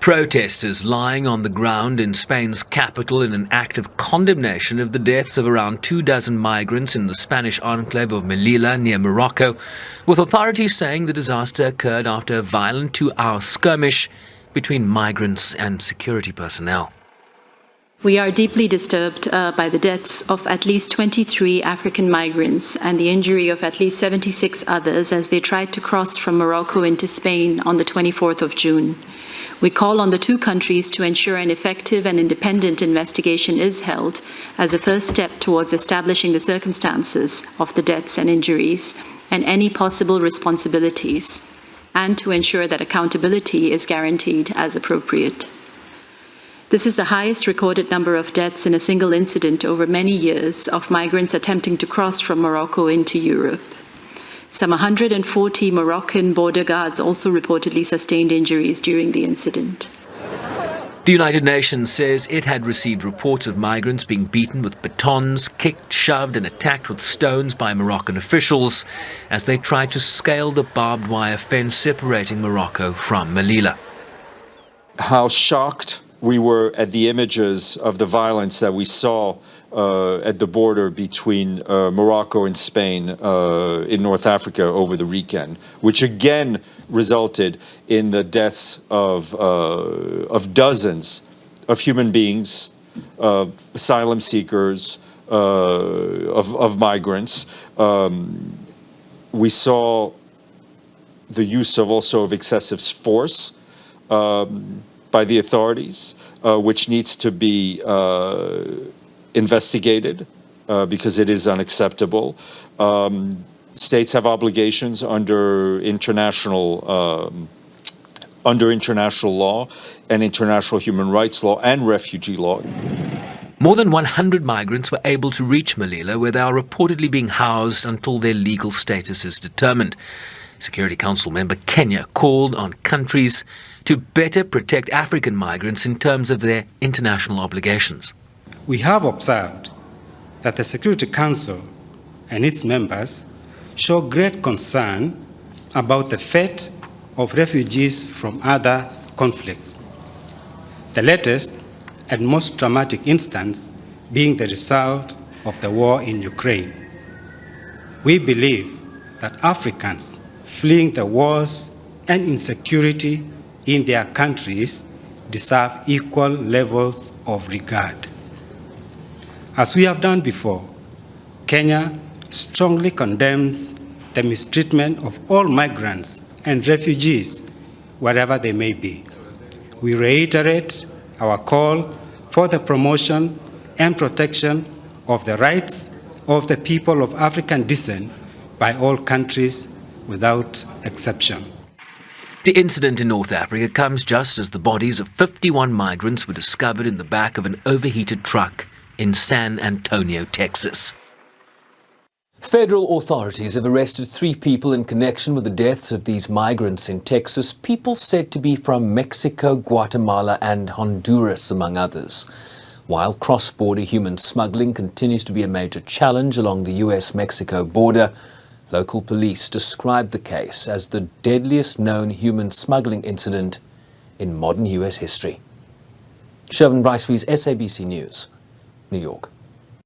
Protesters lying on the ground in Spain's capital in an act of condemnation of the deaths of around 24 migrants in the Spanish enclave of Melilla near Morocco, with authorities saying the disaster occurred after a violent 2-hour skirmish between migrants and security personnel. We are deeply disturbed by the deaths of at least 23 African migrants and the injury of at least 76 others as they tried to cross from Morocco into Spain on the 24th of June. We call on the two countries to ensure an effective and independent investigation is held as a first step towards establishing the circumstances of the deaths and injuries and any possible responsibilities, and to ensure that accountability is guaranteed as appropriate. This is the highest recorded number of deaths in a single incident over many years of migrants attempting to cross from Morocco into Europe. Some 140 Moroccan border guards also reportedly sustained injuries during the incident. The United Nations says it had received reports of migrants being beaten with batons, kicked, shoved and attacked with stones by Moroccan officials as they tried to scale the barbed wire fence separating Morocco from Melilla. How shocked we were at the images of the violence that we saw at the border between Morocco and Spain in North Africa over the weekend, which again resulted in the deaths of dozens of human beings, of asylum seekers, of migrants. We saw the use of excessive force by the authorities, which needs to be investigated because it is unacceptable. States have obligations under international law and international human rights law and refugee law. More than 100 migrants were able to reach Melilla, where they are reportedly being housed until their legal status is determined. Security Council member Kenya called on countries to better protect African migrants in terms of their international obligations. We have observed that the Security Council and its members show great concern about the fate of refugees from other conflicts. The latest and most dramatic instance being the result of the war in Ukraine. We believe that Africans fleeing the wars and insecurity in their countries deserve equal levels of regard. As we have done before, Kenya strongly condemns the mistreatment of all migrants and refugees, wherever they may be. We reiterate our call for the promotion and protection of the rights of the people of African descent by all countries without exception. The incident in North Africa comes just as the bodies of 51 migrants were discovered in the back of an overheated truck in San Antonio, Texas. Federal authorities have arrested 3 people in connection with the deaths of these migrants in Texas, people said to be from Mexico, Guatemala and Honduras, among others. While cross-border human smuggling continues to be a major challenge along the US-Mexico border, local police described the case as the deadliest known human smuggling incident in modern US history. Shervin Brycewe's SABC News, New York.